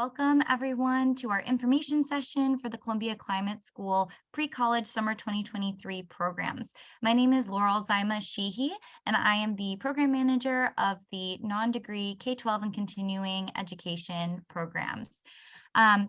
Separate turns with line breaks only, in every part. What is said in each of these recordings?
Welcome everyone to our information session for the Columbia Climate School Pre-College Summer 2023 programs. My name is Laurel Zyma Sheehy, and I am the program manager of the non-degree K-12 and continuing education programs.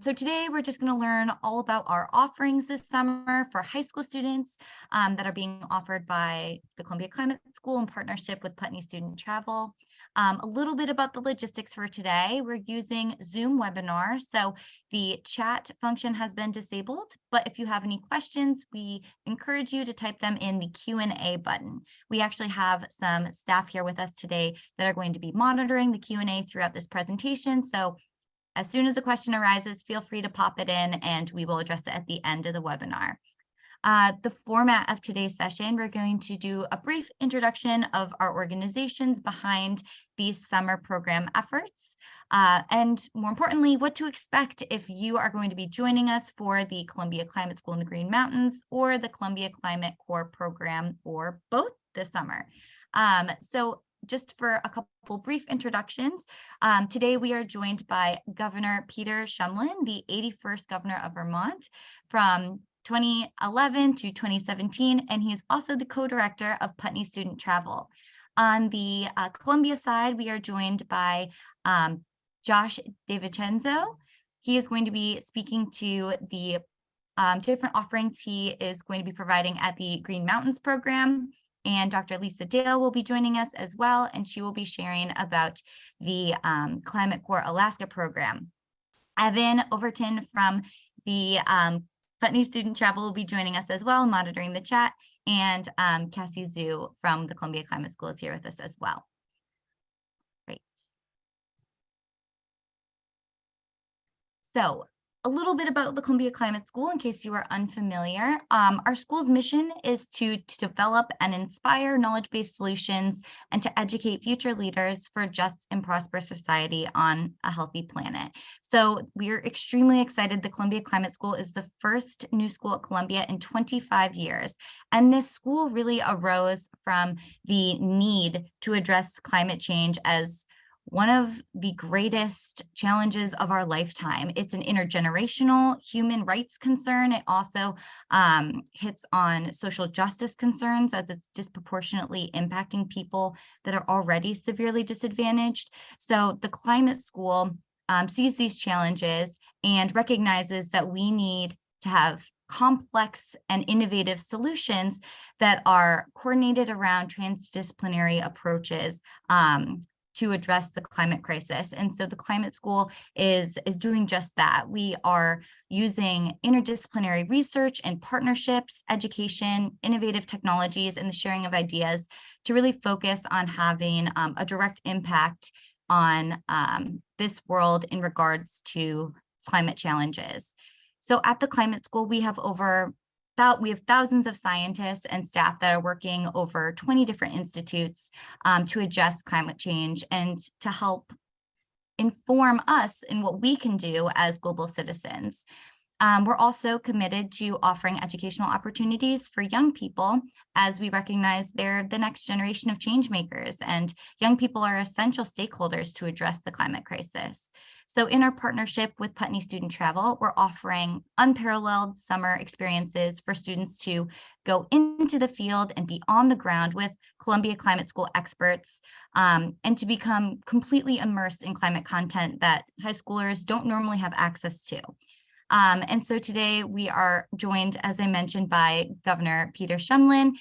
So today we're just going to learn all about our offerings this summer for high school students that are being offered by the Columbia Climate School in partnership with Putney Student Travel. A little bit about the logistics for today. We're using Zoom webinar, so the chat function has been disabled, but if you have any questions, we encourage you to type them in the Q&A button. We actually have some staff here with us today that are going to be monitoring the Q&A throughout this presentation, so as soon as a question arises, feel free to pop it in and we will address it at the end of the webinar. The format of today's session, we're going to do a brief introduction of our organizations behind these summer program efforts. And more importantly, what to expect if you are going to be joining us for the Columbia Climate School in the Green Mountains or the Columbia Climate Corps program, or both this summer. So just for a couple brief introductions, today we are joined by Governor Peter Shumlin, the 81st governor of Vermont from 2011 to 2017, and he is also the co-director of Putney Student Travel. On the Columbia side, we are joined by Josh DeVincenzo. He is going to be speaking to the different offerings he is going to be providing at the Green Mountains program. And Dr. Lisa Dale will be joining us as well, and she will be sharing about the Climate Corps Alaska program. Evan Overton from the Putney Student Travel will be joining us as well, monitoring the chat, and Cassie Zhu from the Columbia Climate School is here with us as well. Great. So a little bit about the Columbia Climate School in case you are unfamiliar. Our school's mission is to develop and inspire knowledge-based solutions and to educate future leaders for a just and prosperous society on a healthy planet. So we're extremely excited. The Columbia Climate School is the first new school at Columbia in 25 years. And this school really arose from the need to address climate change as one of the greatest challenges of our lifetime. It's an intergenerational human rights concern. It also hits on social justice concerns as it's disproportionately impacting people that are already severely disadvantaged. So the climate school sees these challenges and recognizes that we need to have complex and innovative solutions that are coordinated around transdisciplinary approaches to address the climate crisis. And so the climate school is doing just that. We are using interdisciplinary research and partnerships, education, innovative technologies, and the sharing of ideas to really focus on having a direct impact on this world in regards to climate challenges. So at the climate school, we have thousands of scientists and staff that are working over 20 different institutes to address climate change and to help inform us in what we can do as global citizens. We're also committed to offering educational opportunities for young people as we recognize they're the next generation of change makers, and young people are essential stakeholders to address the climate crisis. So in our partnership with Putney Student Travel, we're offering unparalleled summer experiences for students to go into the field and be on the ground with Columbia Climate School experts and to become completely immersed in climate content that high schoolers don't normally have access to. And so today we are joined, as I mentioned, by Governor Peter Shumlin,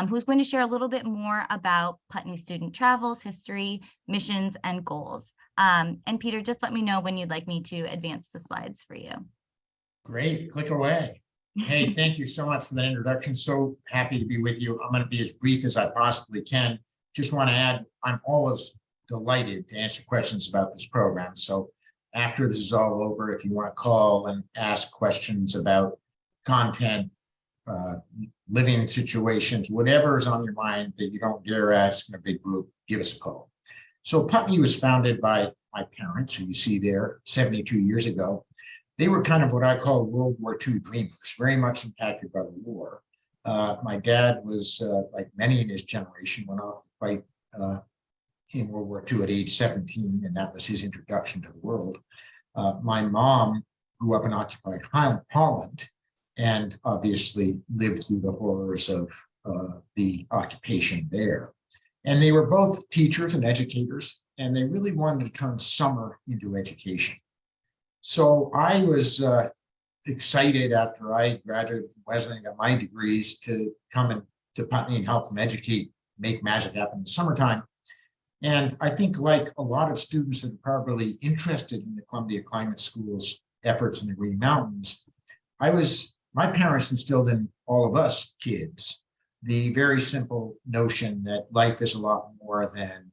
who's going to share a little bit more about Putney Student Travel's history, missions, and goals. And Peter, just let me know when you'd like me to advance the slides for you.
Great, click away. Hey, thank you so much for that introduction. So happy to be with you. I'm going to be as brief as I possibly can. Just want to add, I'm always delighted to answer questions about this program. So after this is all over, if you want to call and ask questions about content, living situations, whatever is on your mind that you don't dare ask in a big group, give us a call. So Putney was founded by my parents, who you see there 72 years ago. They were kind of what I call World War II dreamers, very much impacted by the war. My dad was, like many in his generation, went off to fight in World War II at age 17, and that was his introduction to the world. My mom grew up in occupied Holland and obviously lived through the horrors of the occupation there. And they were both teachers and educators, and they really wanted to turn summer into education. So I was excited after I graduated from Wesleyan and got my degrees to come to Putney and help them educate, make magic happen in the summertime. And I think, like a lot of students that are probably interested in the Columbia Climate School's efforts in the Green Mountains, my parents instilled in all of us kids the very simple notion that life is a lot more than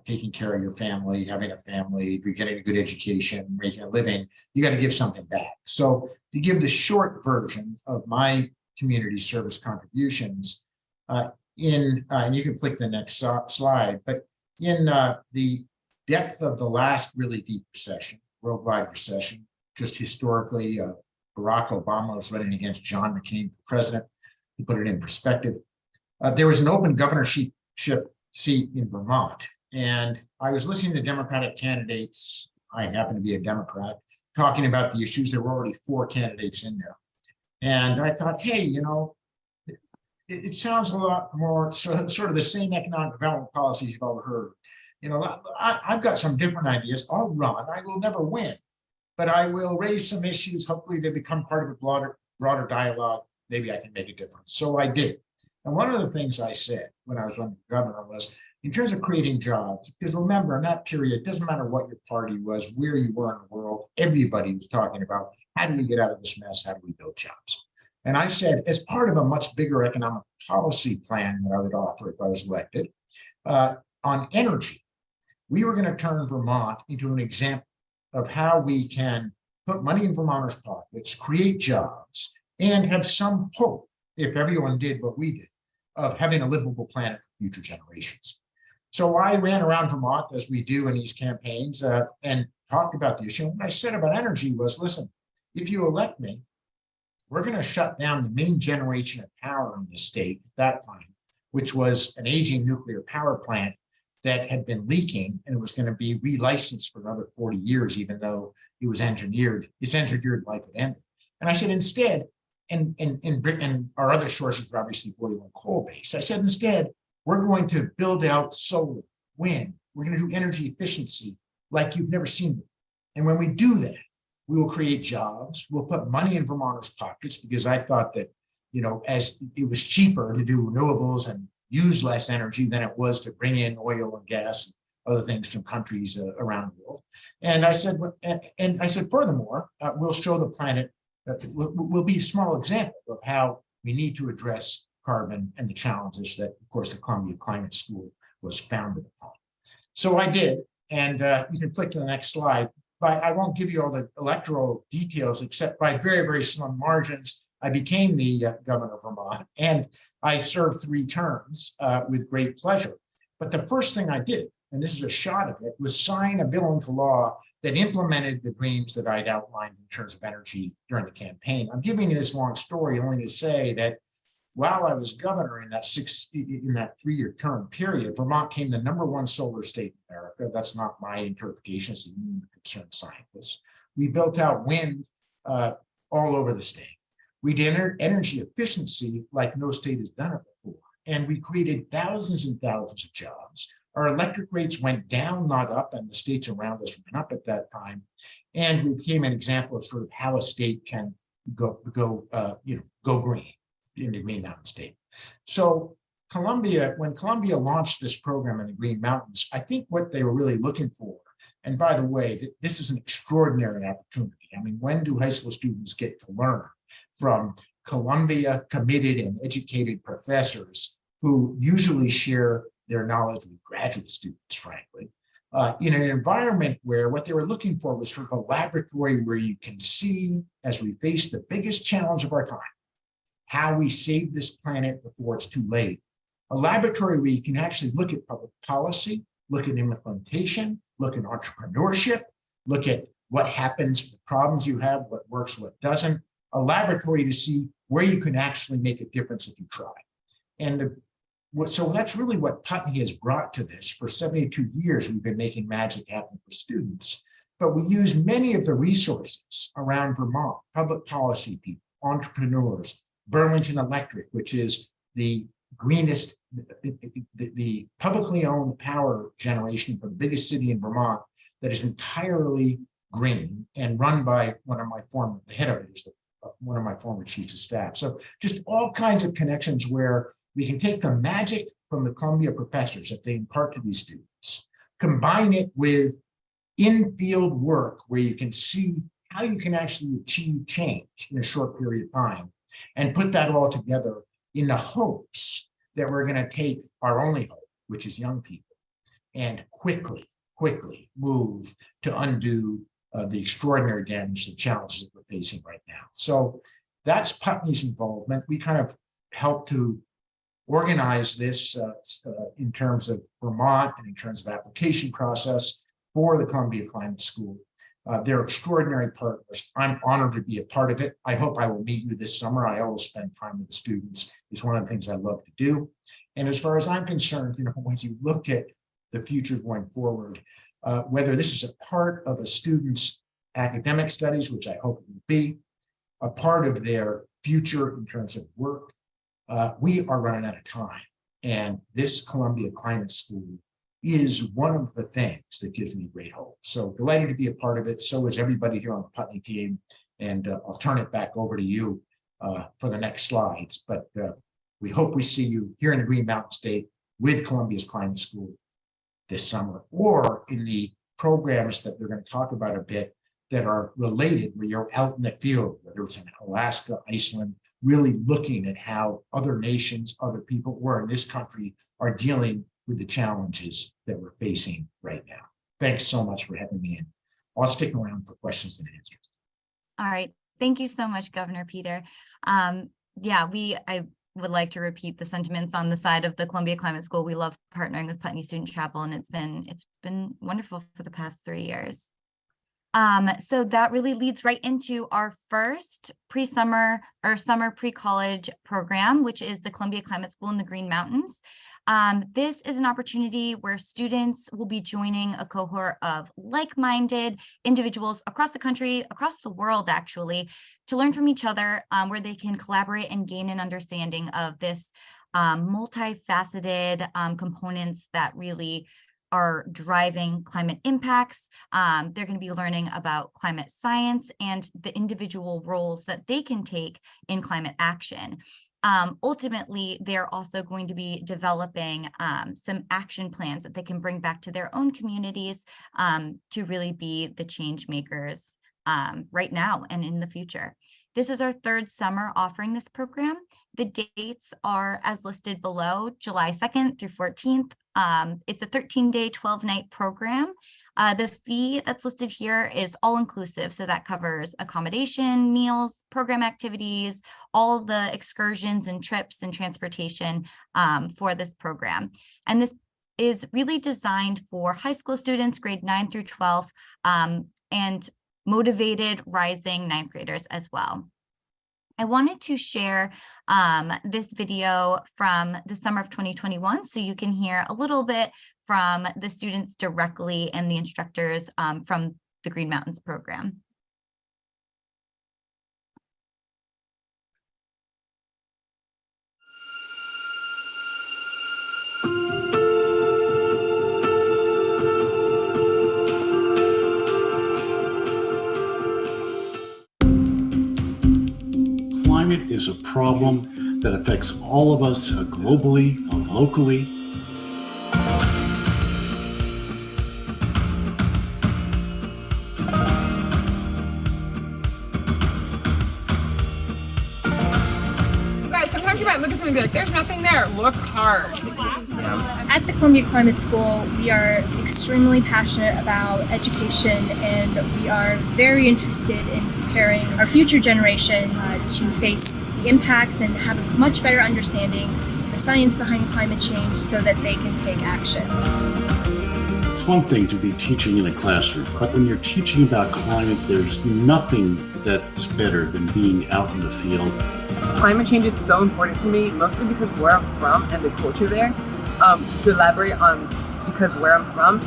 taking care of your family, having a family. If you're getting a good education, making a living, you got to give something back. So to give the short version of my community service contributions, and you can click the next slide, but in the depth of the last really deep recession, worldwide recession, just historically, Barack Obama was running against John McCain for president. To put it in perspective, there was an open governorship seat in Vermont, and I was listening to Democratic candidates. I happen to be a Democrat, talking about the issues. There were already 4 candidates in there, and I thought, hey, you know, it sounds a lot more sort of the same economic development policies you've all heard. You know, I've got some different ideas. I'll run. I will never win, but I will raise some issues. Hopefully, they become part of a broader dialogue. Maybe I can make a difference. So I did. And one of the things I said when I was running for governor was, in terms of creating jobs, because remember, in that period, it doesn't matter what your party was, where you were in the world, everybody was talking about, how do we get out of this mess? How do we build jobs? And I said, as part of a much bigger economic policy plan that I would offer if I was elected, on energy, we were going to turn Vermont into an example of how we can put money in Vermonters' pockets, create jobs, and have some hope, if everyone did what we did, of having a livable planet for future generations. So I ran around Vermont, as we do in these campaigns, and talked about the issue. What I said about energy was, listen, if you elect me, we're going to shut down the main generation of power in the state at that time, which was an aging nuclear power plant that had been leaking, and it was going to be relicensed for another 40 years, even though it was engineered, its engineered life had ended. And I said, instead, and our other sources were obviously oil and coal based. I said, instead, we're going to build out solar, wind. We're going to do energy efficiency like you've never seen before. And when we do that, we will create jobs. We'll put money in Vermonters' pockets, because I thought that, you know, as it was cheaper to do renewables and use less energy than it was to bring in oil and gas and other things from countries around the world. And I said, furthermore, we'll show the planet, will be a small example of how we need to address carbon and the challenges that, of course, the Columbia Climate School was founded upon. So I did, and you can flick to the next slide. But I won't give you all the electoral details, except by very, very slim margins, I became the governor of Vermont, and I served 3 terms with great pleasure. But the first thing I did, and this is a shot of it, was sign a bill into law that implemented the dreams that I'd outlined in terms of energy during the campaign. I'm giving you this long story only to say that while I was governor in that 3-year term period, Vermont became the #1 solar state in America. That's not my interpretation, it's the Union of Concerned Scientists. We built out wind all over the state. We did energy efficiency like no state has done it before. And we created thousands and thousands of jobs. Our electric rates went down, not up, and the states around us went up at that time. And we became an example of sort of how a state can go green in the Green Mountain State. So when Columbia launched this program in the Green Mountains, I think what they were really looking for, and by the way, this is an extraordinary opportunity. I mean, when do high school students get to learn from Columbia committed and educated professors who usually share their knowledge with graduate students, frankly, in an environment where what they were looking for was sort of a laboratory where you can see, as we face the biggest challenge of our time, how we save this planet before it's too late. A laboratory where you can actually look at public policy, look at implementation, look at entrepreneurship, look at what happens, the problems you have, what works, what doesn't. A laboratory to see where you can actually make a difference if you try. And so that's really what Putney has brought to this. For 72 years, we've been making magic happen for students. but we use many of the resources around Vermont, public policy people, entrepreneurs, Burlington Electric, which is the greenest, the publicly owned power generation for the biggest city in Vermont that is entirely green and run by the head of it is one of my former chiefs of staff. So just all kinds of connections where we can take the magic from the Columbia professors that they impart to these students, combine it with in-field work where you can see how you can actually achieve change in a short period of time, and put that all together in the hopes that we're going to take our only hope, which is young people, and quickly move to undo the extraordinary damage, the challenges that we're facing right now. So that's Putney's involvement. We kind of helped to organize this in terms of Vermont and in terms of application process for the Columbia Climate School. They're extraordinary partners. I'm honored to be a part of it. I hope I will meet you this summer. I always spend time with the students. It's one of the things I love to do. And as far as I'm concerned, when you look at the future going forward, whether this is a part of a student's academic studies, which I hope it will be, a part of their future in terms of work, we are running out of time. And this Columbia Climate School is one of the things that gives me great hope. So delighted to be a part of it. So is everybody here on the Putney team. And I'll turn it back over to you for the next slides. But we hope we see you here in the Green Mountain State with Columbia's Climate School this summer, or in the programs that they're going to talk about a bit that are related, where you're out in the field, whether it's in Alaska, Iceland, really looking at how other nations, other people, or in this country are dealing with the challenges that we're facing right now. Thanks so much for having me in. I'll stick around for questions and answers.
All right. Thank you so much, Governor Peter. I would like to repeat the sentiments on the side of the Columbia Climate School. We love partnering with Putney Student Travel, and it's been wonderful for the past 3 years. So that really leads right into our first pre-summer or summer pre-college program, which is the Columbia Climate School in the Green Mountains. This is an opportunity where students will be joining a cohort of like-minded individuals across the country, across the world, actually, to learn from each other, where they can collaborate and gain an understanding of this multifaceted components that really are driving climate impacts. They're going to be learning about climate science and the individual roles that they can take in climate action. Ultimately, they're also going to be developing some action plans that they can bring back to their own communities to really be the change makers right now and in the future. This is our third summer offering this program. The dates are as listed below, July 2nd through 14th. It's a 13-day, 12-night program. The fee that's listed here is all-inclusive, so that covers accommodation, meals, program activities, all the excursions and trips and transportation for this program. And this is really designed for high school students, grade 9 through 12, and motivated rising ninth graders as well. I wanted to share this video from the summer of 2021, so you can hear a little bit from the students directly and the instructors from the Green Mountains program.
Climate is a problem that affects all of us globally, locally.
You guys, sometimes you might look at something and be like, there's nothing there. Look hard.
At the Columbia Climate School, we are extremely passionate about education, and we are very interested in preparing our future generations to face the impacts and have a much better understanding of the science behind climate change so that they can take action.
It's one thing to be teaching in a classroom, but when you're teaching about climate, there's nothing that's better than being out in the field.
Climate change is so important to me, mostly because where I'm from and the culture there. To elaborate on because where I'm from,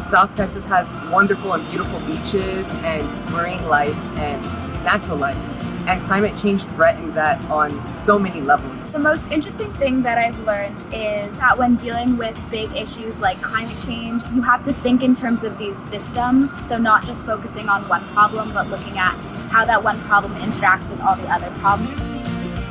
South Texas has wonderful and beautiful beaches and marine life and natural life. And climate change threatens that on so many levels.
The most interesting thing that I've learned is that when dealing with big issues like climate change, you have to think in terms of these systems. So not just focusing on one problem, but looking at how that one problem interacts with all the other problems.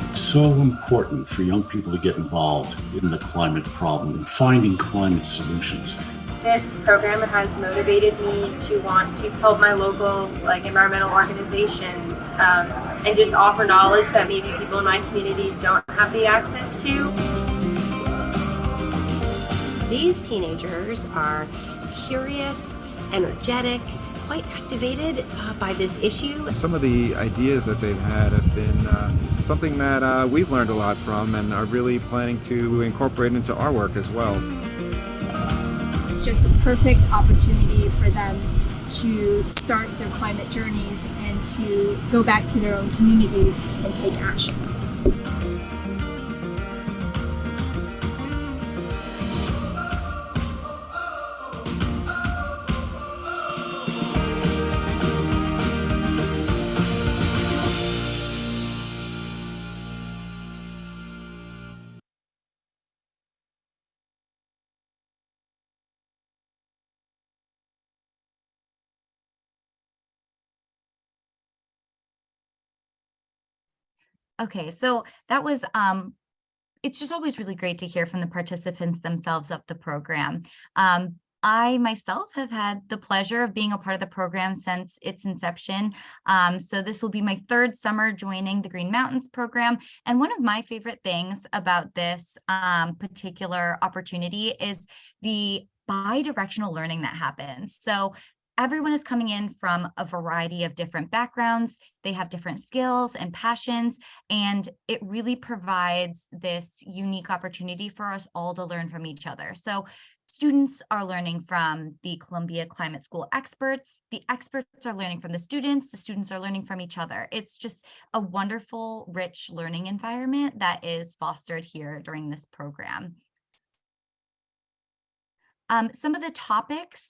It's so important for young people to get involved in the climate problem and finding climate solutions.
This program has motivated me to want to help my local environmental organizations and just offer knowledge that maybe people in my community don't have the access to.
These teenagers are curious, energetic, quite activated by this issue.
Some of the ideas that they've had have been something that we've learned a lot from and are really planning to incorporate into our work as well.
It's just a perfect opportunity for them to start their climate journeys and to go back to their own communities and take action.
Okay, so that was it's just always really great to hear from the participants themselves of the program. I myself have had the pleasure of being a part of the program since its inception. So this will be my third summer joining the Green Mountains program. And one of my favorite things about this particular opportunity is the bi-directional learning that happens. So everyone is coming in from a variety of different backgrounds. They have different skills and passions, and it really provides this unique opportunity for us all to learn from each other. So students are learning from the Columbia Climate School experts. The experts are learning from the students are learning from each other. It's just a wonderful, rich learning environment that is fostered here during this program. Some of the topics,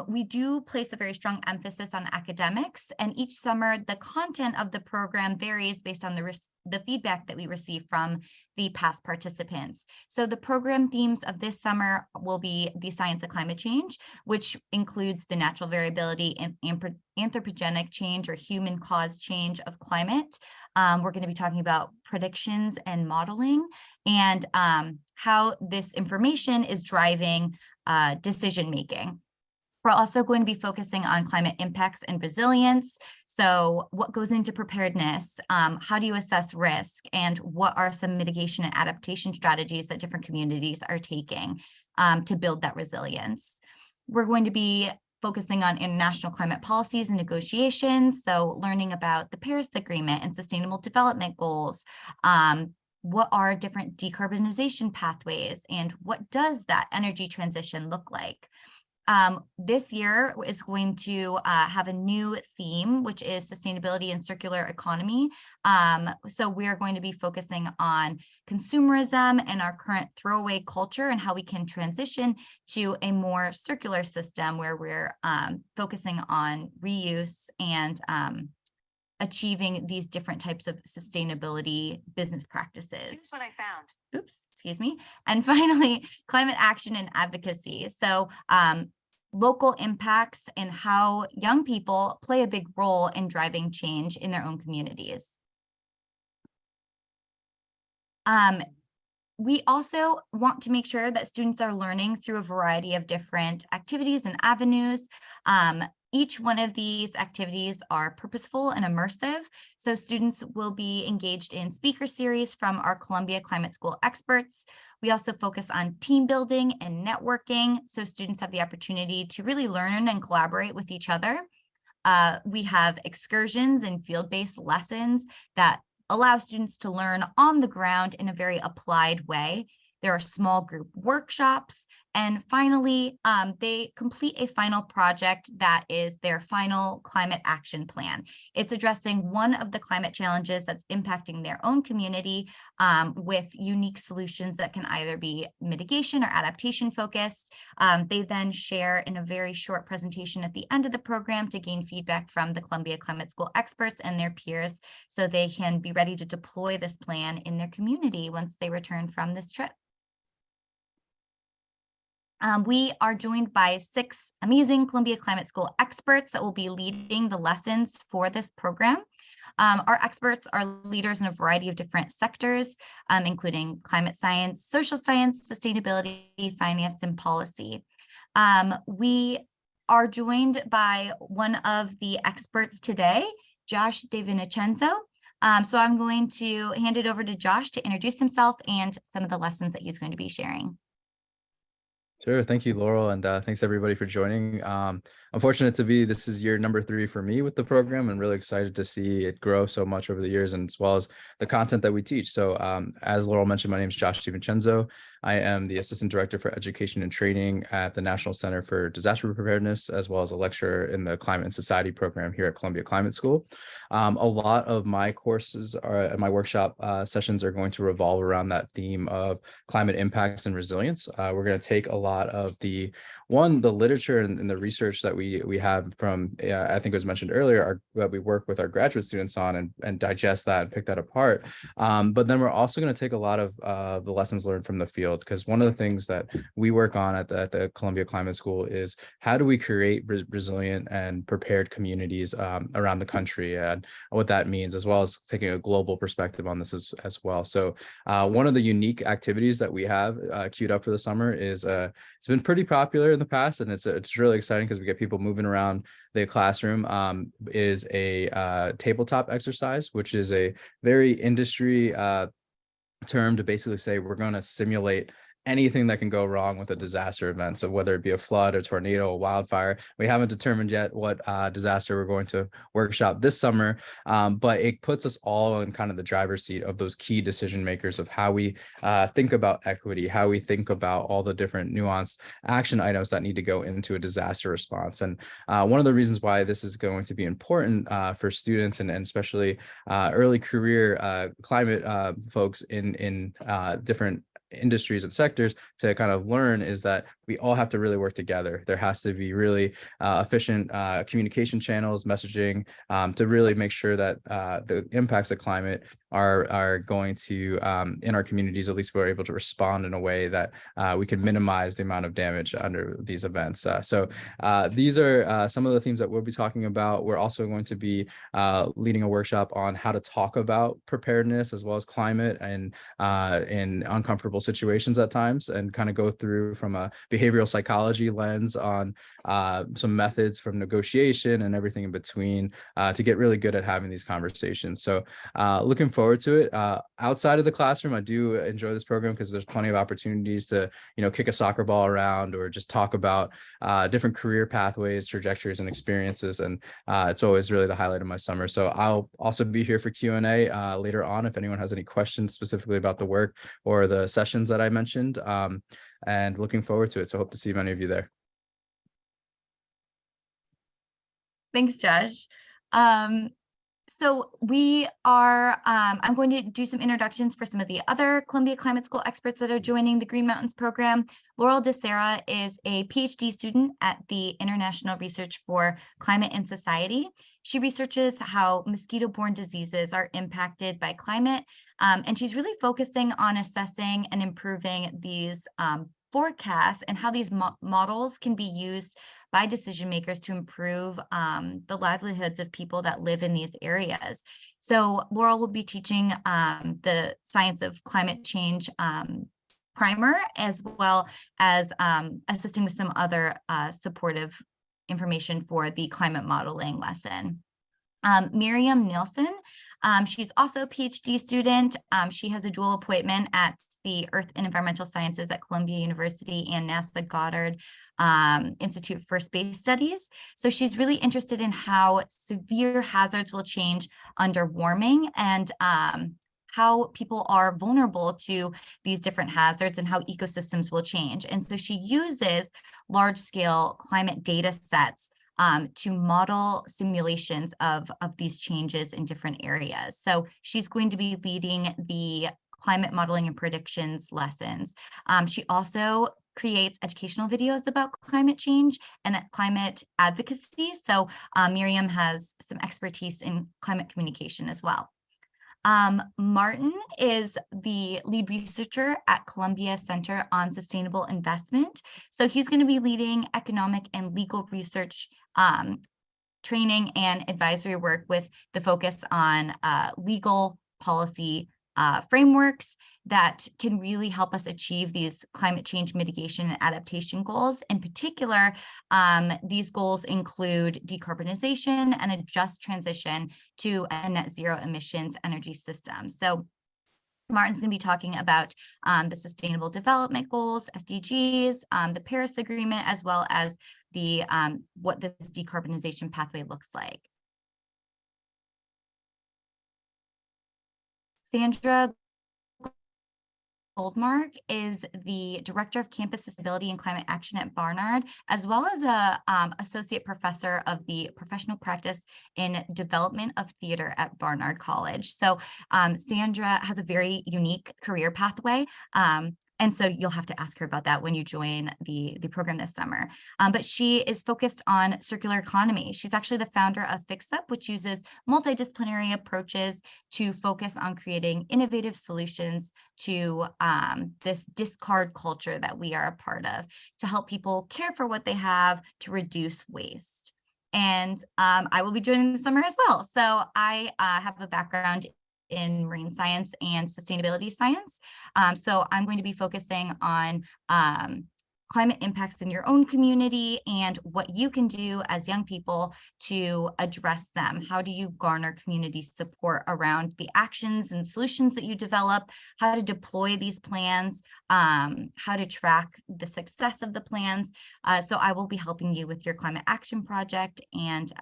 we do place a very strong emphasis on academics, and each summer the content of the program varies based on the feedback that we receive from the past participants. So the program themes of this summer will be the science of climate change, which includes the natural variability and anthropogenic change or human caused change of climate. We're going to be talking about predictions and modeling and how this information is driving decision making. We're also going to be focusing on climate impacts and resilience. So what goes into preparedness? How do you assess risk? And what are some mitigation and adaptation strategies that different communities are taking to build that resilience? We're going to be focusing on international climate policies and negotiations. So learning about the Paris Agreement and sustainable development goals. What are different decarbonization pathways and what does that energy transition look like? This year is going to have a new theme, which is sustainability and circular economy. So we are going to be focusing on consumerism and our current throwaway culture and how we can transition to a more circular system where we're focusing on reuse and achieving these different types of sustainability business practices.
Here's what I found.
Oops, excuse me. And finally, climate action and advocacy. So local impacts and how young people play a big role in driving change in their own communities. We also want to make sure that students are learning through a variety of different activities and avenues. Each one of these activities are purposeful and immersive. So students will be engaged in speaker series from our Columbia Climate School experts. We also focus on team building and networking. So students have the opportunity to really learn and collaborate with each other. We have excursions and field-based lessons that allow students to learn on the ground in a very applied way. There are small group workshops And finally, they complete a final project that is their final climate action plan. It's addressing one of the climate challenges that's impacting their own community with unique solutions that can either be mitigation or adaptation focused. They then share in a very short presentation at the end of the program to gain feedback from the Columbia Climate School experts and their peers so they can be ready to deploy this plan in their community once they return from this trip. We are joined by 6 amazing Columbia Climate School experts that will be leading the lessons for this program. Our experts are leaders in a variety of different sectors, including climate science, social science, sustainability, finance, and policy. We are joined by one of the experts today, Josh DeVincenzo. So I'm going to hand it over to Josh to introduce himself and some of the lessons that he's going to be sharing.
Sure. Thank you, Laurel. And thanks everybody for joining. I'm fortunate to be, this is year number 3 for me with the program, and really excited to see it grow so much over the years, and as well as the content that we teach. So as Laurel mentioned, my name is Josh DeVincenzo. I am the Assistant Director for Education and Training at the National Center for Disaster Preparedness, as well as a lecturer in the Climate and Society program here at Columbia Climate School. A lot of my courses and my workshop sessions are going to revolve around that theme of climate impacts and resilience. We're going to take a lot of the literature and the research that we have from, I think it was mentioned earlier, that we work with our graduate students on and digest that and pick that apart. But then we're also going to take a lot of the lessons learned from the field, because one of the things that we work on at the Columbia Climate School is how do we create resilient and prepared communities around the country, and what that means, as well as taking a global perspective on this as well. So one of the unique activities that we have queued up for the summer is it's been pretty popular in the past, and it's really exciting because we get people moving around the classroom, is a tabletop exercise, which is a very industry term to basically say we're going to simulate anything that can go wrong with a disaster event. So whether it be a flood, a tornado, a wildfire, we haven't determined yet what disaster we're going to workshop this summer, but it puts us all in kind of the driver's seat of those key decision makers of how we think about equity, how we think about all the different nuanced action items that need to go into a disaster response. And one of the reasons why this is going to be important for students and especially early career climate folks in different industries and sectors to kind of learn is that we all have to really work together. There has to be really efficient communication channels, messaging, to really make sure that the impacts of climate are going to, in our communities, at least we're able to respond in a way that we can minimize the amount of damage under these events. So these are some of the themes that we'll be talking about. We're also going to be leading a workshop on how to talk about preparedness as well as climate and in uncomfortable situations at times, and kind of go through from a behavioral psychology lens on some methods from negotiation and everything in between to get really good at having these conversations. So looking forward to it. Outside of the classroom, I do enjoy this program because there's plenty of opportunities to, kick a soccer ball around or just talk about different career pathways, trajectories, and experiences. And it's always really the highlight of my summer. So I'll also be here for Q&A later on if anyone has any questions specifically about the work or the sessions that I mentioned, and looking forward to it. So hope to see many of you there.
Thanks, Josh. So we are, I'm going to do some introductions for some of the other Columbia Climate School experts that are joining the Green Mountains program. Laurel DeSera is a PhD student at the International Research for Climate and Society. She researches how mosquito-borne diseases are impacted by climate, and she's really focusing on assessing and improving these forecasts and how these models can be used by decision makers to improve the livelihoods of people that live in these areas. So Laurel will be teaching the science of climate change primer, as well as assisting with some other supportive information for the climate modeling lesson. Miriam Nielsen, she's also a PhD student. She has a dual appointment at the Earth and Environmental Sciences at Columbia University and NASA Goddard Institute for Space Studies. So she's really interested in how severe hazards will change under warming, and how people are vulnerable to these different hazards and how ecosystems will change. And so she uses large-scale climate data sets to model simulations of these changes in different areas. So she's going to be leading the climate modeling and predictions lessons. She also creates educational videos about climate change and climate advocacy. So Miriam has some expertise in climate communication as well. Martin is the lead researcher at Columbia Center on Sustainable Investment. So he's going to be leading economic and legal research training and advisory work with the focus on legal policy frameworks that can really help us achieve these climate change mitigation and adaptation goals. In particular, these goals include decarbonization and a just transition to a net zero emissions energy system. So Martin's going to be talking about the Sustainable Development Goals, SDGs, the Paris Agreement, as well as the what this decarbonization pathway looks like. Sandra Goldmark is the Director of Campus Sustainability and Climate Action at Barnard, as well as a Associate Professor of the Professional Practice in Development of Theater at Barnard College. So Sandra has a very unique career pathway. And so you'll have to ask her about that when you join the program this summer. But she is focused on circular economy. She's actually the founder of Fix Up, which uses multidisciplinary approaches to focus on creating innovative solutions to this discard culture that we are a part of, to help people care for what they have, to reduce waste. And I will be joining this summer as well. So I have a background in marine science and sustainability science. So I'm going to be focusing on climate impacts in your own community and what you can do as young people to address them. How do you garner community support around the actions and solutions that you develop, how to deploy these plans, how to track the success of the plans. So I will be helping you with your climate action project and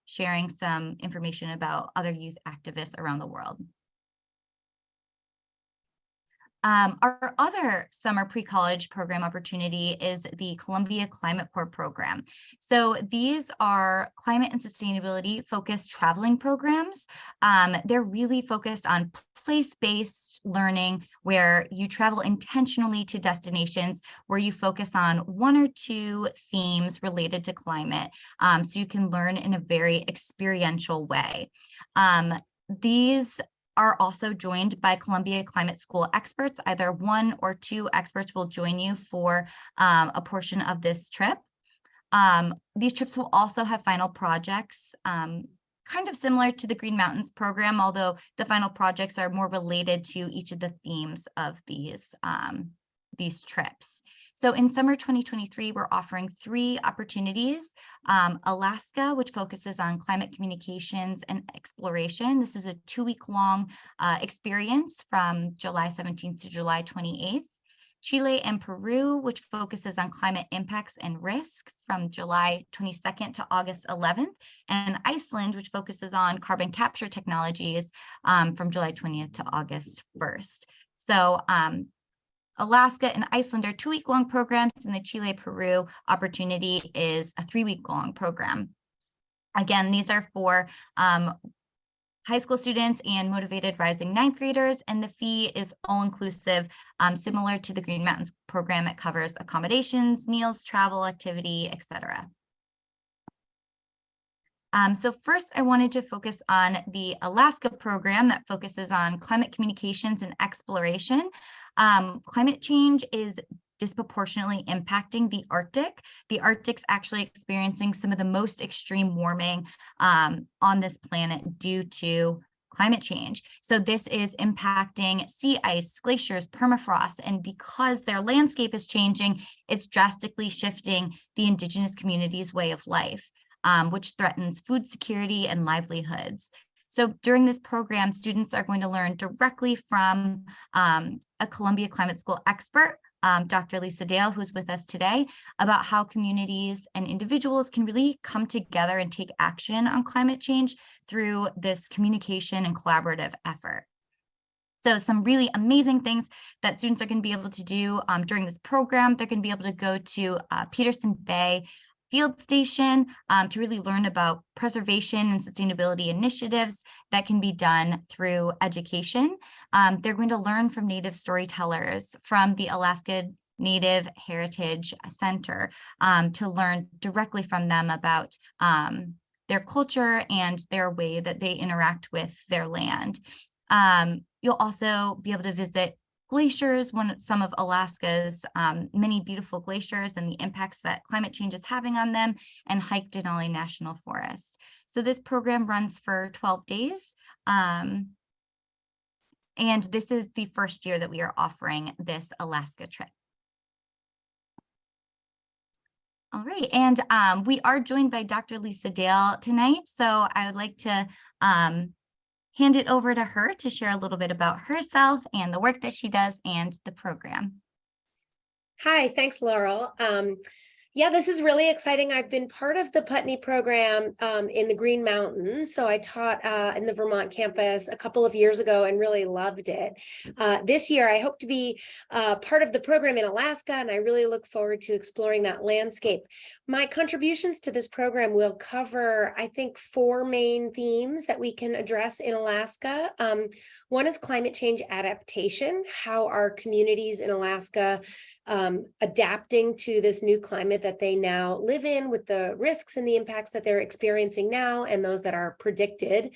sharing some information about other youth activists around the world. Our other summer pre-college program opportunity is the Columbia Climate Corps program. So these are climate and sustainability focused traveling programs. They're really focused on place-based learning where you travel intentionally to destinations where you focus on one or two themes related to climate, so you can learn in a very experiential way. These are also joined by Columbia Climate School experts. Either one or two experts will join you for a portion of this trip. These trips will also have final projects, kind of similar to the Green Mountains program, although the final projects are more related to each of the themes of these trips. So in summer 2023, we're offering 3 opportunities. Alaska, which focuses on climate communications and exploration. This is a 2-week-long experience from July 17th to July 28th. Chile and Peru, which focuses on climate impacts and risk from July 22nd to August 11th. And Iceland, which focuses on carbon capture technologies from July 20th to August 1st. So Alaska and Iceland are 2-week-long programs, and the Chile-Peru opportunity is a 3-week-long program. Again, these are for high school students and motivated rising 9th graders, and the fee is all-inclusive, similar to the Green Mountains program. It covers accommodations, meals, travel, activity, etc. So first, I wanted to focus on the Alaska program that focuses on climate communications and exploration. Climate change is disproportionately impacting the Arctic. The Arctic's actually experiencing some of the most extreme warming on this planet due to climate change. So this is impacting sea ice, glaciers, permafrost, and because their landscape is changing, it's drastically shifting the indigenous community's way of life, which threatens food security and livelihoods. So during this program, students are going to learn directly from a Columbia Climate School expert, Dr. Lisa Dale, who's with us today, about how communities and individuals can really come together and take action on climate change through this communication and collaborative effort. So some really amazing things that students are going to be able to do during this program. They're going to be able to go to Peterson Bay Field Station to really learn about preservation and sustainability initiatives that can be done through education. They're going to learn from Native storytellers from the Alaska Native Heritage Center to learn directly from them about their culture and their way that they interact with their land. You'll also be able to visit glaciers, some of Alaska's many beautiful glaciers and the impacts that climate change is having on them, and hike Denali National Forest. So this program runs for 12 days. And this is the first year that we are offering this Alaska trip. All right, and we are joined by Dr. Lisa Dale tonight. So I would like to hand it over to her to share a little bit about herself and the work that she does and the program.
Hi, thanks, Laurel. Yeah, this is really exciting. I've been part of the Putney program in the Green Mountains. So I taught in the Vermont campus a couple of years ago and really loved it. This year, I hope to be part of the program in Alaska, and I really look forward to exploring that landscape. My contributions to this program will cover, I think, 4 main themes that we can address in Alaska. One is climate change adaptation, how our communities in Alaska adapting to this new climate that they now live in, with the risks and the impacts that they're experiencing now and those that are predicted.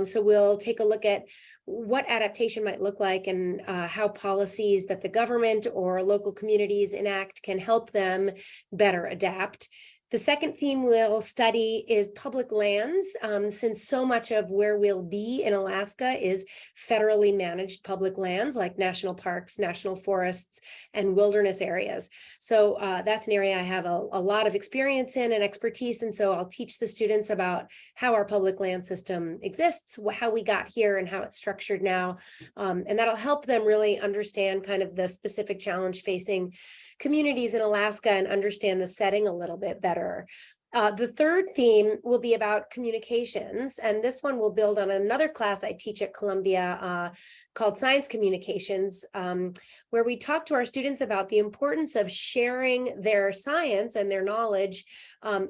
So we'll take a look at what adaptation might look like and how policies that the government or local communities enact can help them better adapt. The second theme we'll study is public lands, since so much of where we'll be in Alaska is federally managed public lands like national parks, national forests, and wilderness areas. So that's an area I have a lot of experience in and expertise, and so I'll teach the students about how our public land system exists, how we got here, and how it's structured now. And that'll help them really understand kind of the specific challenge facing communities in Alaska and understand the setting a little bit better. The third theme will be about communications, and this one will build on another class I teach at Columbia called Science Communications, where we talk to our students about the importance of sharing their science and their knowledge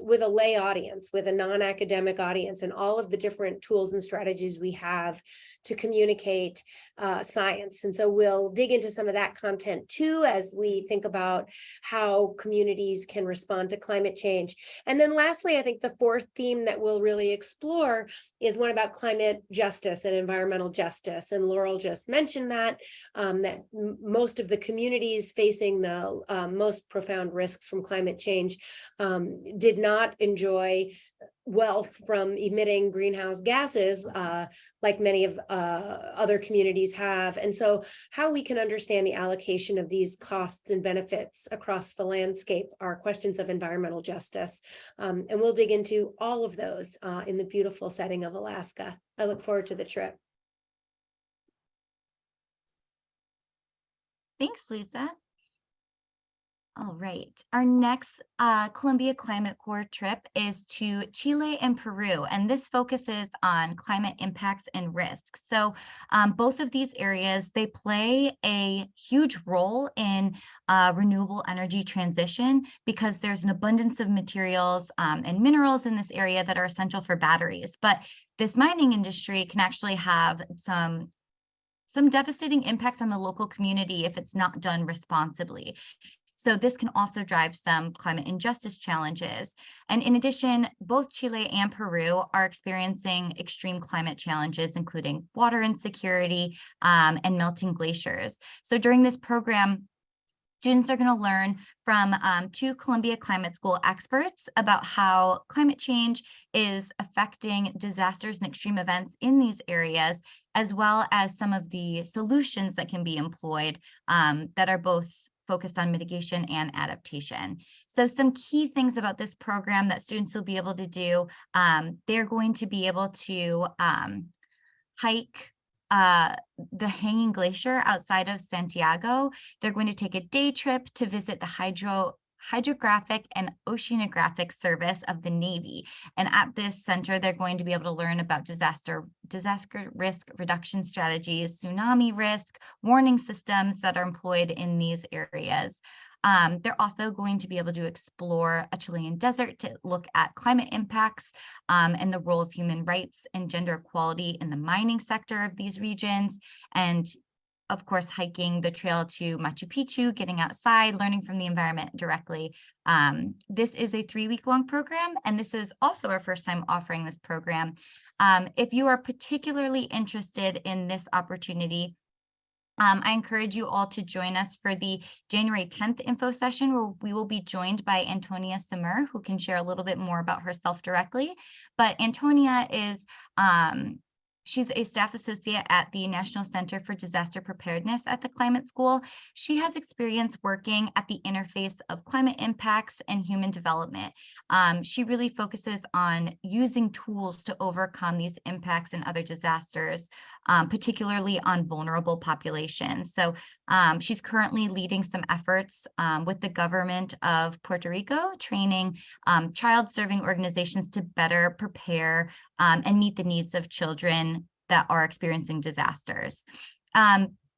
with a lay audience, with a non-academic audience, and all of the different tools and strategies we have to communicate science. And so we'll dig into some of that content too, as we think about how communities can respond to climate change. And then lastly, I think the fourth theme that we'll really explore is one about climate justice and environmental justice. And Laurel just mentioned that, most of the communities facing the most profound risks from climate change did not enjoy wealth from emitting greenhouse gases like many of other communities have. And so how we can understand the allocation of these costs and benefits across the landscape are questions of environmental justice. And we'll dig into all of those in the beautiful setting of Alaska. I look forward to the trip.
Thanks, Lisa. All right, our next Columbia Climate Corps trip is to Chile and Peru, and this focuses on climate impacts and risks. So both of these areas, they play a huge role in renewable energy transition because there's an abundance of materials and minerals in this area that are essential for batteries. But this mining industry can actually have some devastating impacts on the local community if it's not done responsibly. So this can also drive some climate injustice challenges. And in addition, both Chile and Peru are experiencing extreme climate challenges, including water insecurity and melting glaciers. So during this program, students are going to learn from 2 Columbia Climate School experts about how climate change is affecting disasters and extreme events in these areas, as well as some of the solutions that can be employed that are both focused on mitigation and adaptation. So some key things about this program that students will be able to do, they're going to be able to hike the Hanging Glacier outside of Santiago. They're going to take a day trip to visit the Hydrographic and Oceanographic Service of the Navy. And at this center, they're going to be able to learn about disaster risk reduction strategies, tsunami risk, warning systems that are employed in these areas. They're also going to be able to explore a Chilean desert to look at climate impacts and the role of human rights and gender equality in the mining sector of these regions. And of course, hiking the trail to Machu Picchu, getting outside, learning from the environment directly. This is a 3-week-long program, and this is also our first time offering this program. If you are particularly interested in this opportunity, I encourage you all to join us for the January 10th info session, where we will be joined by Antonia Samur, who can share a little bit more about herself directly. But Antonia is she's a staff associate at the National Center for Disaster Preparedness at the Climate School. She has experience working at the interface of climate impacts and human development. She really focuses on using tools to overcome these impacts and other disasters, particularly on vulnerable populations. So she's currently leading some efforts with the government of Puerto Rico, training child-serving organizations to better prepare and meet the needs of children that are experiencing disasters.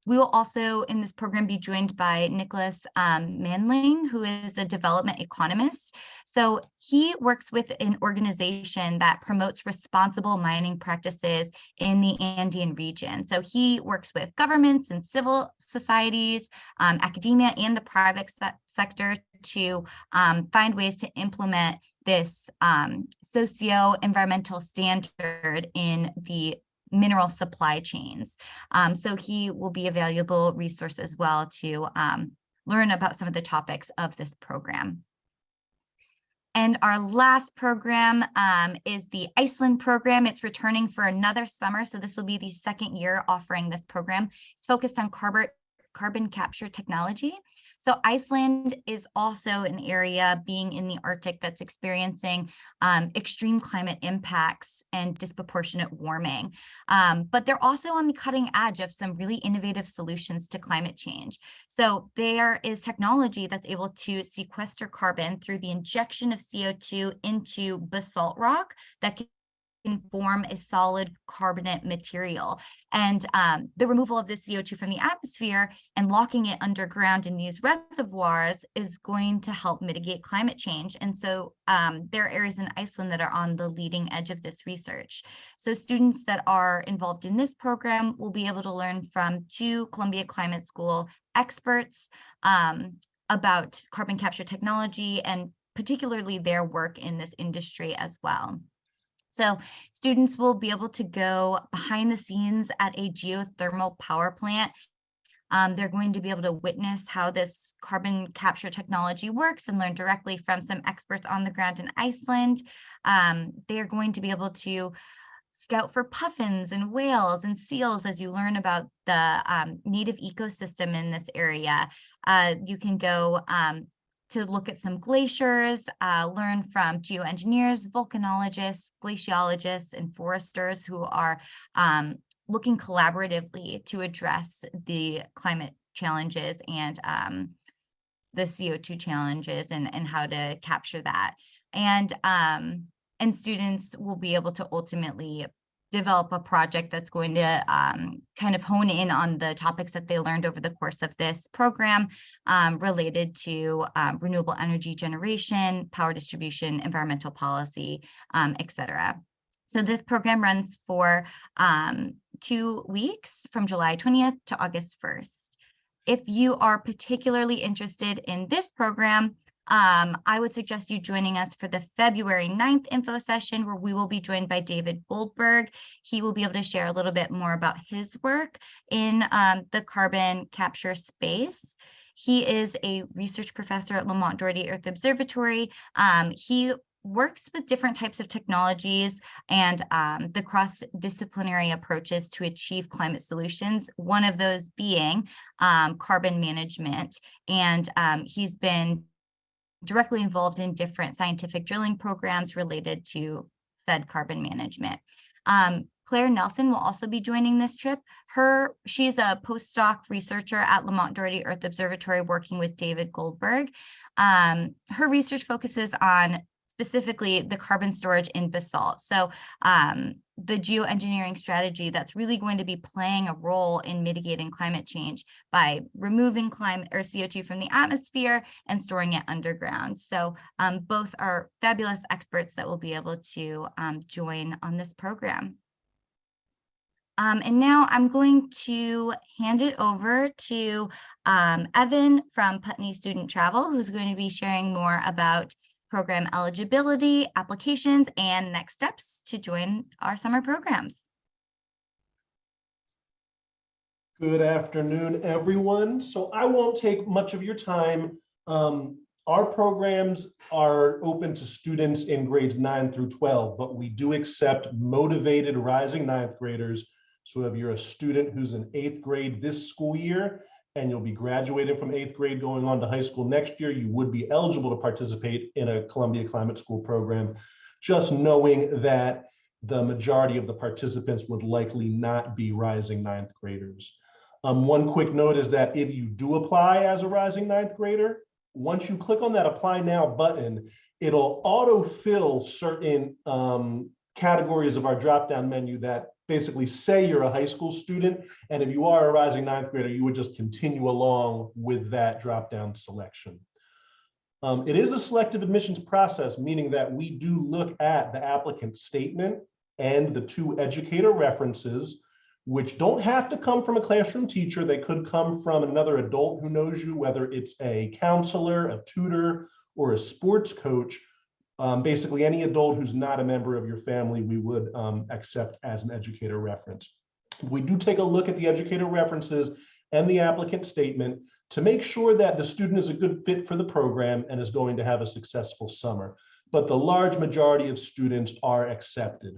We will also in this program be joined by Nicholas Manling, who is a development economist. So he works with an organization that promotes responsible mining practices in the Andean region. So he works with governments and civil societies, academia, and the private sector to find ways to implement this socio-environmental standard in the mineral supply chains. So he will be a valuable resource as well to learn about some of the topics of this program. And our last program is the Iceland program. It's returning for another summer. So this will be the second year offering this program. It's focused on carbon capture technology. So Iceland is also an area, being in the Arctic, that's experiencing extreme climate impacts and disproportionate warming. But they're also on the cutting edge of some really innovative solutions to climate change. So there is technology that's able to sequester carbon through the injection of CO2 into basalt rock that can form a solid carbonate material. And the removal of the CO2 from the atmosphere and locking it underground in these reservoirs is going to help mitigate climate change. And so there are areas in Iceland that are on the leading edge of this research. So students that are involved in this program will be able to learn from 2 Columbia Climate School experts about carbon capture technology and particularly their work in this industry as well. So students will be able to go behind the scenes at a geothermal power plant. They're going to be able to witness how this carbon capture technology works and learn directly from some experts on the ground in Iceland. They are going to be able to scout for puffins and whales and seals as you learn about the native ecosystem in this area. You can go to look at some glaciers, learn from geoengineers, volcanologists, glaciologists, and foresters who are looking collaboratively to address the climate challenges and the CO2 challenges and how to capture that. And students will be able to ultimately develop a project that's going to kind of hone in on the topics that they learned over the course of this program related to renewable energy generation, power distribution, environmental policy, et cetera. So this program runs for 2 weeks from July 20th to August 1st. If you are particularly interested in this program, I would suggest you joining us for the February 9th info session, where we will be joined by David Goldberg. He will be able to share a little bit more about his work in the carbon capture space. He is a research professor at Lamont Doherty Earth Observatory. He works with different types of technologies and the cross-disciplinary approaches to achieve climate solutions, one of those being carbon management. And he's been directly involved in different scientific drilling programs related to said carbon management. Claire Nelson will also be joining this trip. She's a postdoc researcher at Lamont Doherty Earth Observatory working with David Goldberg. Her research focuses on specifically the carbon storage in basalt. So the geoengineering strategy that's really going to be playing a role in mitigating climate change by removing climate or CO2 from the atmosphere and storing it underground. So both are fabulous experts that will be able to join on this program. And now I'm going to hand it over to Evan from Putney Student Travel, who's going to be sharing more about program eligibility, applications, and next steps to join our summer programs.
Good afternoon, everyone. So I won't take much of your time. Our programs are open to students in grades 9 through 12, but we do accept motivated rising ninth graders. So if you're a student who's in 8th grade this school year, and you'll be graduating from 8th grade going on to high school next year, you would be eligible to participate in a Columbia Climate School program, just knowing that the majority of the participants would likely not be rising ninth graders. One quick note is that if you do apply as a rising ninth grader, once you click on that Apply Now button, it'll autofill certain categories of our drop-down menu that basically say you're a high school student. And if you are a rising ninth grader, you would just continue along with that drop-down selection. It is a selective admissions process, meaning that we do look at the applicant statement and the 2 educator references, which don't have to come from a classroom teacher. They could come from another adult who knows you, whether it's a counselor, a tutor, or a sports coach. Basically, any adult who's not a member of your family, we would accept as an educator reference. We do take a look at the educator references and the applicant statement to make sure that the student is a good fit for the program and is going to have a successful summer. But the large majority of students are accepted.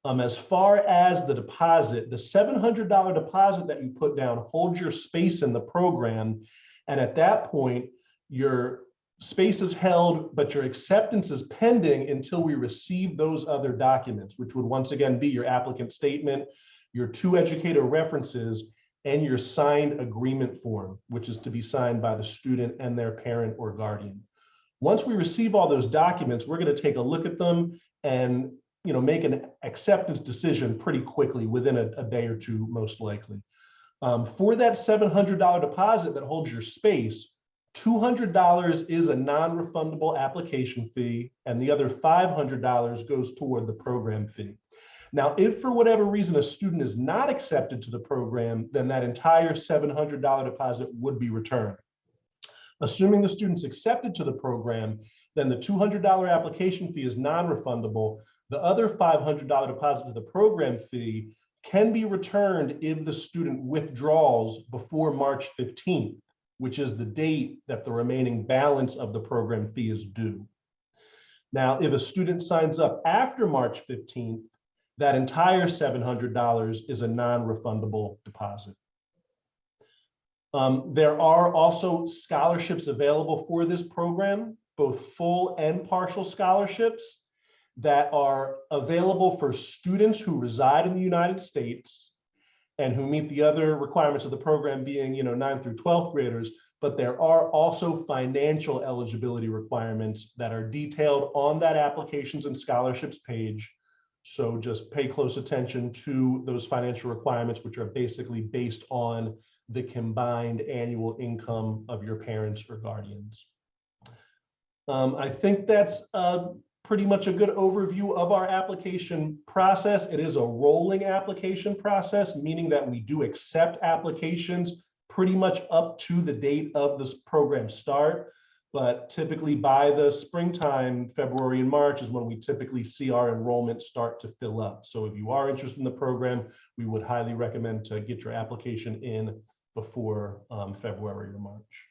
As far as the deposit, the $700 deposit that you put down holds your space in the program. And at that point, your space is held, but your acceptance is pending until we receive those other documents, which would once again be your applicant statement, your 2 educator references, and your signed agreement form, which is to be signed by the student and their parent or guardian. Once we receive all those documents, we're going to take a look at them and make an acceptance decision pretty quickly, within a day or 2, most likely. For that $700 deposit that holds your space, $200 is a non-refundable application fee, and the other $500 goes toward the program fee. Now, if for whatever reason a student is not accepted to the program, then that entire $700 deposit would be returned. Assuming the student's accepted to the program, then the $200 application fee is non-refundable. The other $500 deposit to the program fee can be returned if the student withdraws before March 15th. Which is the date that the remaining balance of the program fee is due. Now, if a student signs up after March 15th, that entire $700 is a non-refundable deposit. There are also scholarships available for this program, both full and partial scholarships that are available for students who reside in the United States and who meet the other requirements of the program, being 9th through 12th graders, but there are also financial eligibility requirements that are detailed on that applications and scholarships page. So just pay close attention to those financial requirements, which are basically based on the combined annual income of your parents or guardians. I think that's pretty much a good overview of our application process. It is a rolling application process, meaning that we do accept applications pretty much up to the date of this program start. But typically by the springtime, February and March is when we typically see our enrollment start to fill up. So if you are interested in the program, we would highly recommend to get your application in before February or March.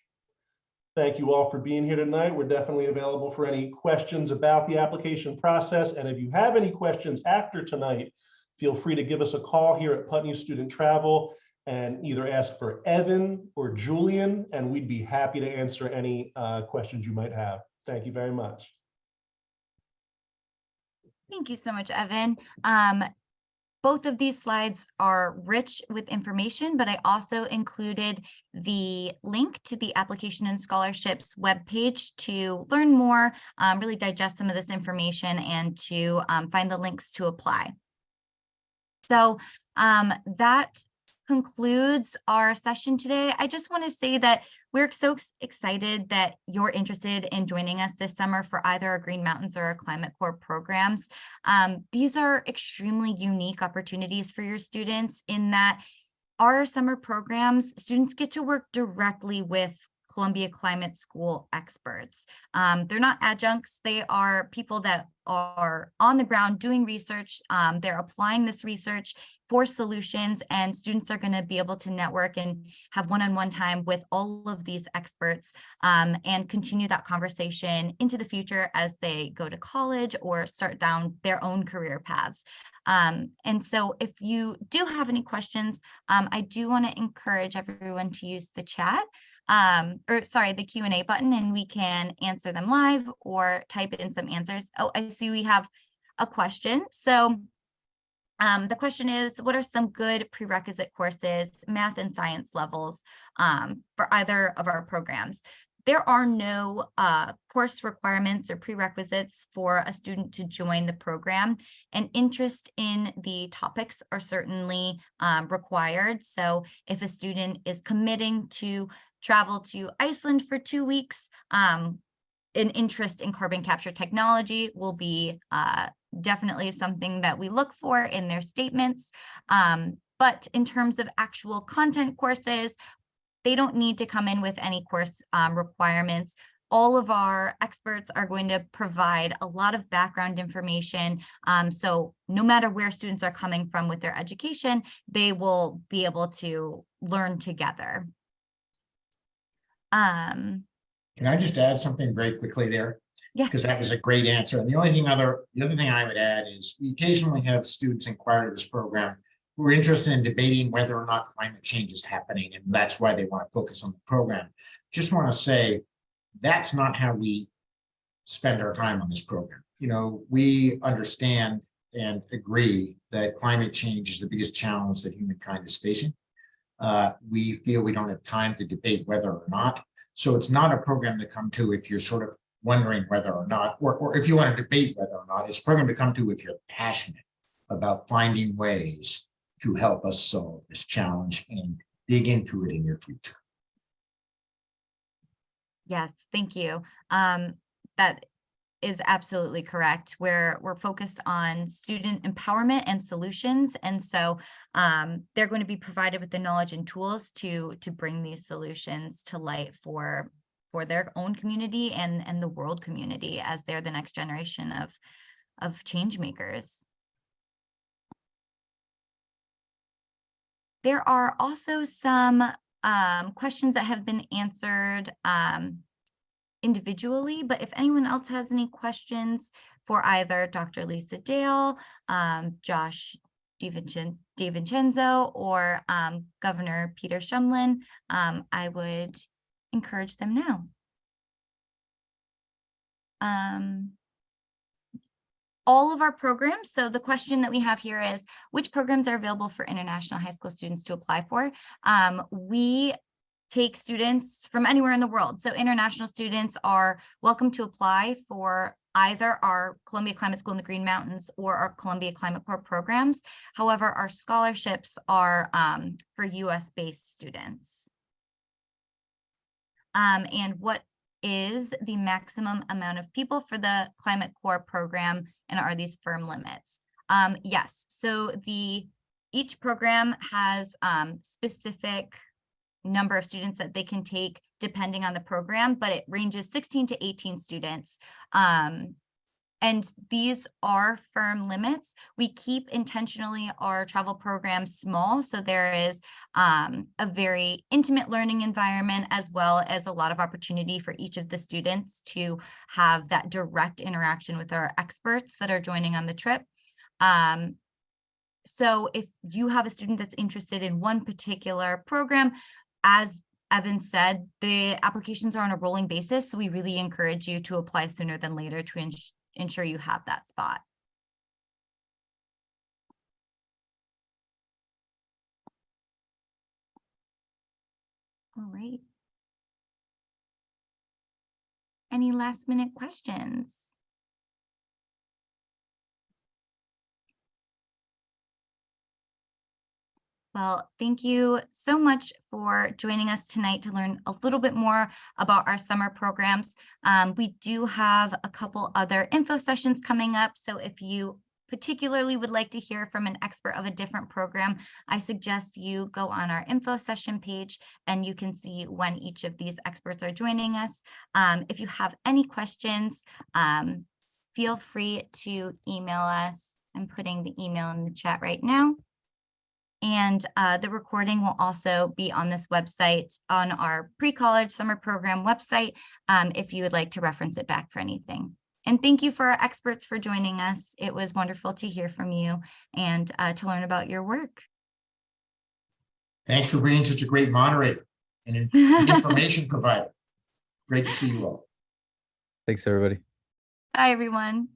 Thank you all for being here tonight. We're definitely available for any questions about the application process. And if you have any questions after tonight, feel free to give us a call here at Putney Student Travel and either ask for Evan or Julian, and we'd be happy to answer any questions you might have. Thank you very much.
Thank you so much, Evan. both of these slides are rich with information, but I also included the link to the application and scholarships webpage to learn more, really digest some of this information, and to find the links to apply. So that concludes our session today. I just want to say that we're so excited that you're interested in joining us this summer for either our Green Mountains or our Climate Corps programs. These are extremely unique opportunities for your students in that our summer programs, students get to work directly with Columbia Climate School experts. They're not adjuncts, they are people that are on the ground doing research. They're applying this research for solutions, and students are going to be able to network and have one-on-one time with all of these experts, and continue that conversation into the future as they go to college or start down their own career paths. And so if you do have any questions, I do want to encourage everyone to use the chat. The Q&A button, and we can answer them live or type in some answers. Oh, I see we have a question. So the question is, what are some good prerequisite courses, math and science levels, for either of our programs? There are no course requirements or prerequisites for a student to join the program, and interest in the topics are certainly required. So if a student is committing to travel to Iceland for 2 weeks, an interest in carbon capture technology will be definitely something that we look for in their statements. But in terms of actual content courses, they don't need to come in with any course requirements. All of our experts are going to provide a lot of background information. So no matter where students are coming from with their education, they will be able to learn together.
Can I just add something very quickly there?
Yeah.
Because that was a great answer. And the other thing I would add is we occasionally have students inquire to this program who are interested in debating whether or not climate change is happening, and that's why they want to focus on the program. Just want to say that's not how we spend our time on this program. You know, we understand and agree that climate change is the biggest challenge that humankind is facing. We feel we don't have time to debate whether or not. So it's not a program to come to if you're sort of wondering whether or not, or if you want to debate whether or not. It's a program to come to if you're passionate about finding ways to help us solve this challenge and dig into it in your future.
Yes, thank you. That is absolutely correct. We're focused on student empowerment and solutions, and so they're going to be provided with the knowledge and tools to bring these solutions to light for their own community and the world community, as they're the next generation of change makers. There are also some questions that have been answered individually, but if anyone else has any questions for either Dr. Lisa Dale, Josh DeVincenzo, or Governor Peter Shumlin, I would encourage them now. All of our programs, so the question that we have here is, which programs are available for international high school students to apply for? We take students from anywhere in the world. So international students are welcome to apply for either our Columbia Climate School in the Green Mountains or our Columbia Climate Corps programs. However, our scholarships are for US-based students. And what is the maximum amount of people for the Climate Corps program, and are these firm limits? Yes, so each program has specific number of students that they can take depending on the program, but it ranges 16 to 18 students. And these are firm limits. We keep intentionally our travel programs small, so there is a very intimate learning environment, as well as a lot of opportunity for each of the students to have that direct interaction with our experts that are joining on the trip. So if you have a student that's interested in one particular program, as Evan said, the applications are on a rolling basis, so we really encourage you to apply sooner than later to ensure you have that spot. All right. Any last minute questions? Well, thank you so much for joining us tonight to learn a little bit more about our summer programs. We do have a couple other info sessions coming up. So if you particularly would like to hear from an expert of a different program, I suggest you go on our info session page and you can see when each of these experts are joining us. If you have any questions, feel free to email us. I'm putting the email in the chat right now. And the recording will also be on this website, on our pre-college summer program website, if you would like to reference it back for anything. And thank you for our experts for joining us. It was wonderful to hear from you and to learn about your work.
Thanks for being such a great moderator and an information provider. Great to see you all.
Thanks, everybody.
Bye, everyone.